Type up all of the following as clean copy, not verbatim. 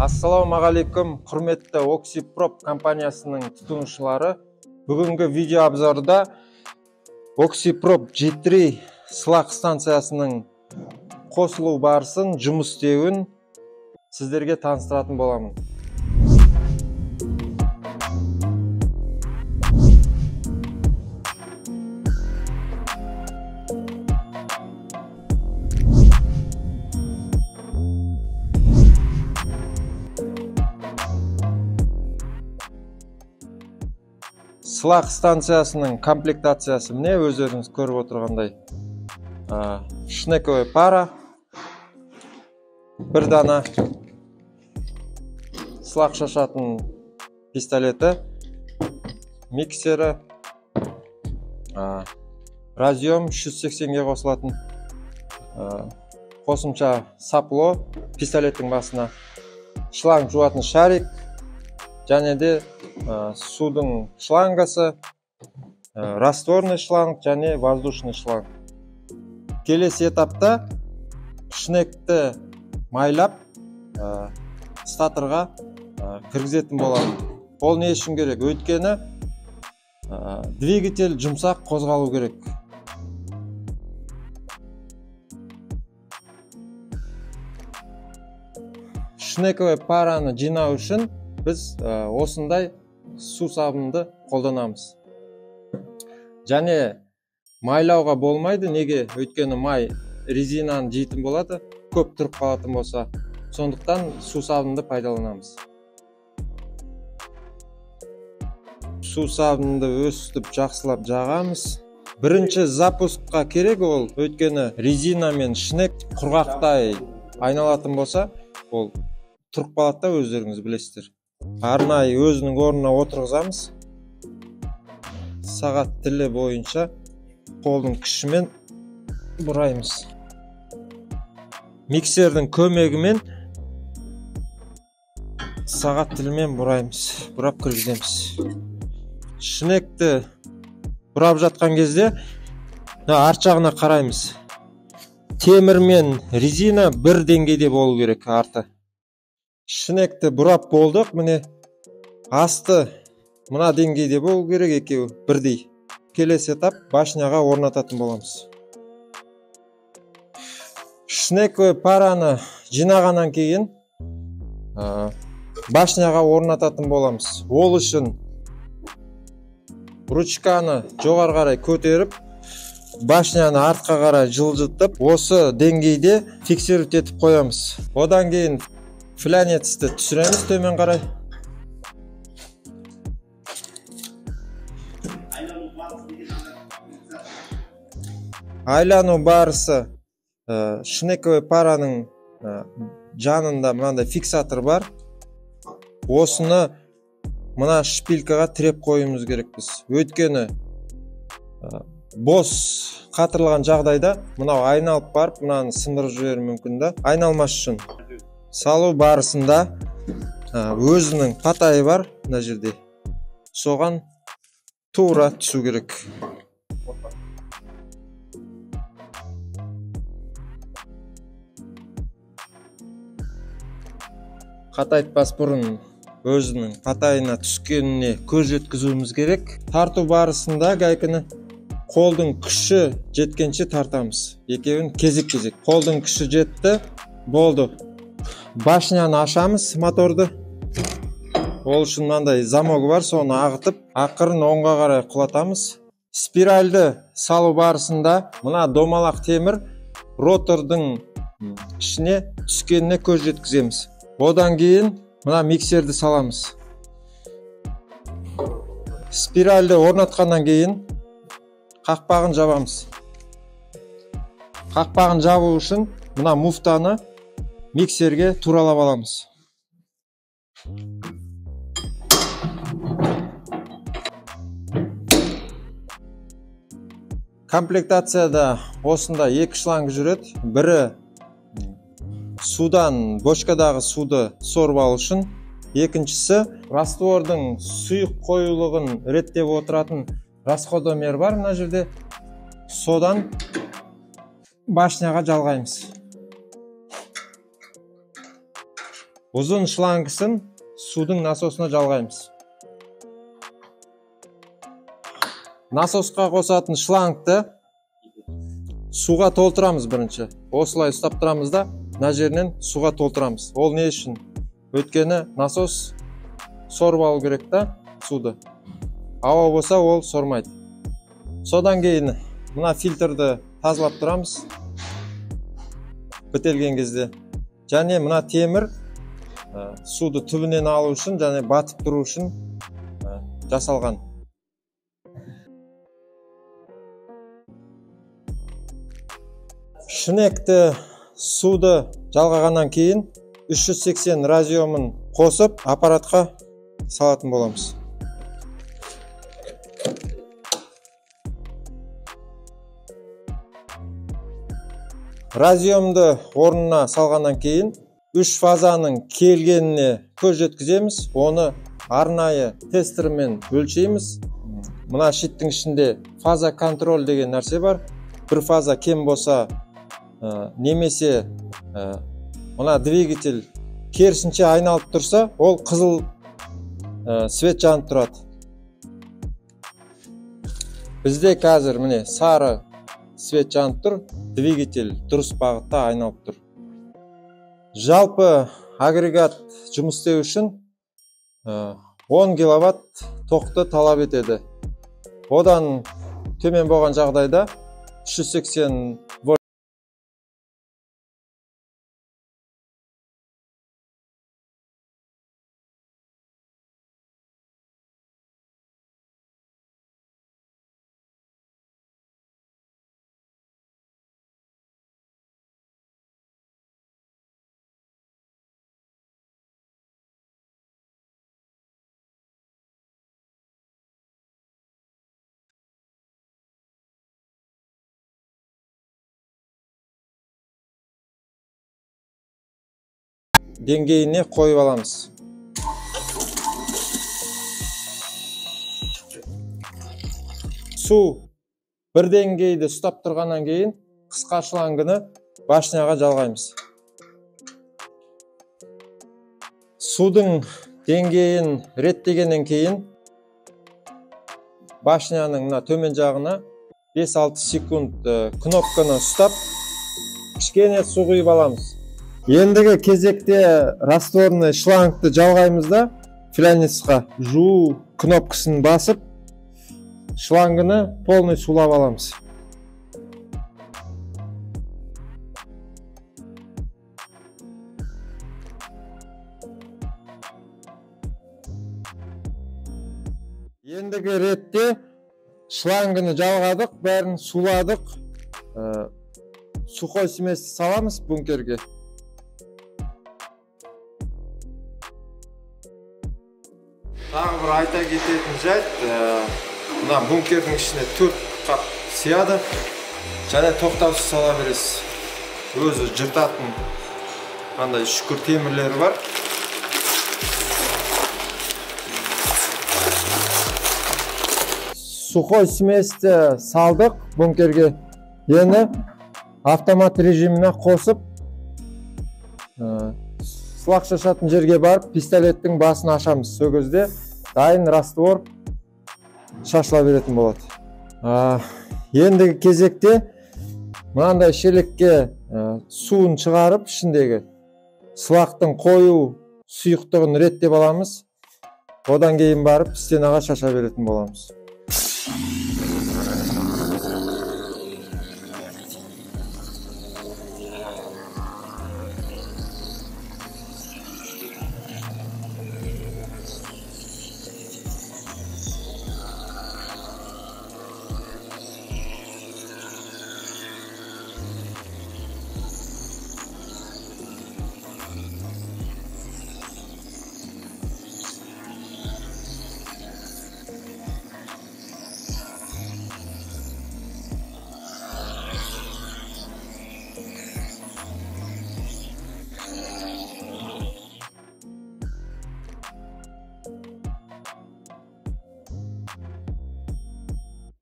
Ассалаумағалейкум, құрметті Oxyprop компаниясының тұтынушылары. Бүгінгі видео обзорда Oxyprop G3 сылақ станциясының қосылу барысын, жұмыс істеуін сіздерге таныстыратын боламын. Сылақ станциясының комплектациясы міне, өздеріңіз көріп отырғандай. Шнековая пара, бір дана сылақ шашатын пистолеті, миксері, разъем 380-ге қосылатын, қосымша сапло пистолеттің басына, шланг жуатын шарик, және де судың шлангасы, растворный шланг және воздушный шланг. Келесі этапта шнекті майлап статорға кіргізетін боламын. Ол не үшін керек? Өйткені двигатель жұмсақ қозғалу керек. Шнековая параны жинау үшін біз осындай су сабынды қолданамыз. Және майлауға болмайды. Неге? Өйткені май резинаны жейтін болады, көп тұрып қалатын болса. Сондықтан су сабынды пайдаланамыз. Су сабынды өстіп жақсылап жағамыз. Бірінші запускқа керек ол, өйткені резина мен шнек құрғақтай айналатын болса, ол тұрып қалады да, өздеріңіз білесіздер. Арнайы өзінің орнына отырғызамыз. Сағат тілі бойынша қолдың күшімен бұраймыз. Миксердің көмегімен сағат тілімен бұраймыз. Бұрап кіргіземіз. Шнекті бұрап жатқан кезде арт жағына қараймыз. Темір мен резина бір деңгейде болу керек арты. Шнекті бұрап болдық, міне асты мына деңгейде болу керек, екеуі бірдей. Келесі этап башняға орнататын боламыз. Шнековая параны жинағаннан кейін башняға орнататын боламыз. Ол үшін ручканы жоғары қарай көтеріп, башняны артқа қарай жылжытып, осы деңгейде фиксировать етіп қоямыз. Одан кейін флянецті түсіреміз төмен қарай. Айлану барысы шнековая параның жанында мынандай фиксатор бар. Осыны мына шпилькаға тіреп қойымыз керек біз. Өйткені бос қатырылған жағдайда мынау айналып барып, мынаны сындырып жіберу мүмкін да. Айналмас үшін салу барысында өзінің патайы бар мына жерде. Соған тура түсу керек. Қатайтпас бұрын өзінің патайына түскеніне көз жеткізуіміз керек. Тарту барысында гайканы қолдың күші жеткенше тартамыз. Екеуін кезек-кезек. Қолдың күші жетті, болды. Башняны ашамыз, моторды. Ол үшін мынандай замогы бар, соны ағытып, ақырын оңға қарай құлатамыз. Спиральді салу барысында мына домалақ темір ротордың ішіне түскеніне көз жеткіземіз. Одан кейін мына миксерді саламыз. Спиральді орнатқаннан кейін қақпағын жабамыз. Қақпағын жабу үшін мына муфтаны миксерге туралап аламыз. Комплектацияда осында екі шланг жүреді. Бірі судан, бочкадағы суды сорып алу үшін. Екіншісі раствордың сұйық қоюлығын реттеп отыратын расходомер бар мына жерде. содан башняға жалғаймыз. Ұзын шлангысын судың насосына жалғаймыз. Насосқа қосатын шлангты суға толтырамыз бірінші. Осылай ұстап тұрамыз да, мына жерінен суға толтырамыз. Ол не үшін? Өйткені насос сорып алу керек та суды. Ауа болса ол сормайды. Содан кейін мына фильтрді тазалап тұрамыз. Бітелген кезде. Және мына темір суды түбінен алу үшін, және батып тұру үшін жасалған. Шнекті суды жалғағаннан кейін 380 разъемын қосып аппаратқа салатын боламыз. Разъемді орнына салғаннан кейін 3 фазаның келгеніне көз жеткіземіз. Оны арнайы тестермен өлшейміз. Мына шиттің ішінде фаза контроль деген нәрсе бар. Бір фаза кем болса, немесе мына двигатель керісінше айналып тұрса, ол қызыл свет жанып тұрады. Бізде қазір міне сары свет жанып тұр, двигатель дұрыс бағытта айналып тұр. Жалпы агрегат жұмыс істеу үшін 10 киловатт тоқты талап етеді. Одан төмен болған жағдайда 380 вольт. Деңгейіне қойып аламыз. Су бір деңгейді ұстап тұрғаннан кейін қысқа шлангыны башняға жалғаймыз. Судың деңгейін реттегеннен кейін башняның төмен жағына 5-6 секунд кнопканы ұстап, кішкене су құйып аламыз. Ендігі кезекте растворный шлангты жалғаймыз да, флянецқа жуу кнопкасын басып, шлангыны полный сулап аламыз. Ендігі ретте шлангыны жалғадық, бәрін суладық. Сухой сместі саламыз бункерге. Тағы бір айта кететін жайт, мына бункердің ішіне 4 қап сияды, және тоқтаусыз сала бересіз. Өзі жыртатын қандай шүкір темірлері бар. Сухой сместі салдық бункерге. Енді автомат режиміне қосып, сылақ шашатын жерге барып, пистолеттің басын ашамыз. Сол кезде дайын раствор шашыла беретін болады. Ендігі кезекте мынандай шелекке суын шығарып, ішіндегі сылақтың қою сұйықтығын реттеп аламыз. Одан кейін барып стенаға шаша беретін боламыз.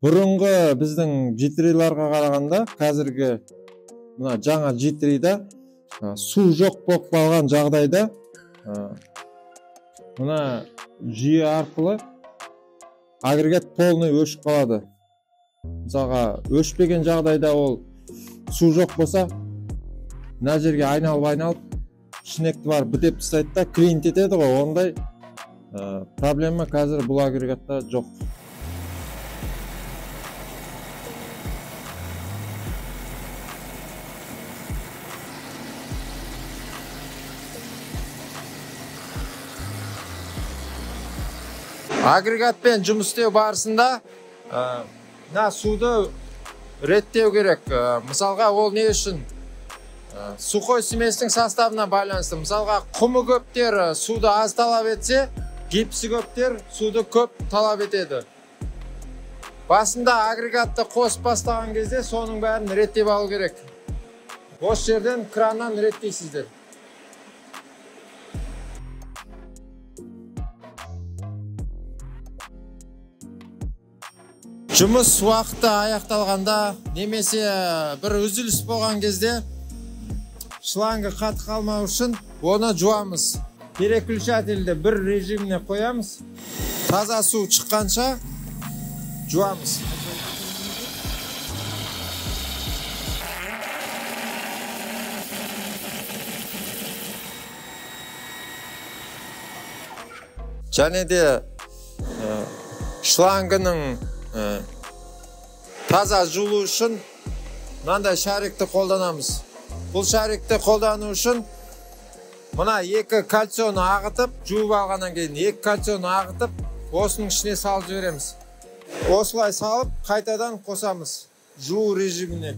Бұрынғы біздің житриларға қарағанда қазіргі мына жаңа житрида су жоқ болып қалған жағдайда мына жүйе арқылы агрегат полный өшіп қалады. Мысалға өшпеген жағдайда ол су жоқ болса, мына жерге айналып шнекті бар бітеп тастайды да клинит етеді ғой. Ондай проблема қазір бұл агрегатта жоқ. Агрегатпен жұмыс істеу барысында суды реттеу керек. Мысалға ол не үшін? Сухой сместің составына байланысты. Мысалға құмы көптер суды аз талап етсе, гипсі көптер суды көп талап етеді. Басында агрегатты қосып бастаған кезде соның бәрін реттеп алу керек. Осы жерден краннан реттейсіздер. Жұмыс уақыты аяқталғанда немесе бір үзіліс болған кезде шлангы қатып қалмау үшін оны жуамыз. Переключательді бір режиміне қоямыз. Таза су шыққанша жуамыз. Және де шлангының таза жуылу үшін мынандай шарикті қолданамыз. Бұл шарикті қолдану үшін мына екі кальцияны ағытып, жуып алғаннан кейін екі кальцияны ағытып, осының ішіне салып жібереміз. Осылай салып, қайтадан қосамыз жуу режиміне.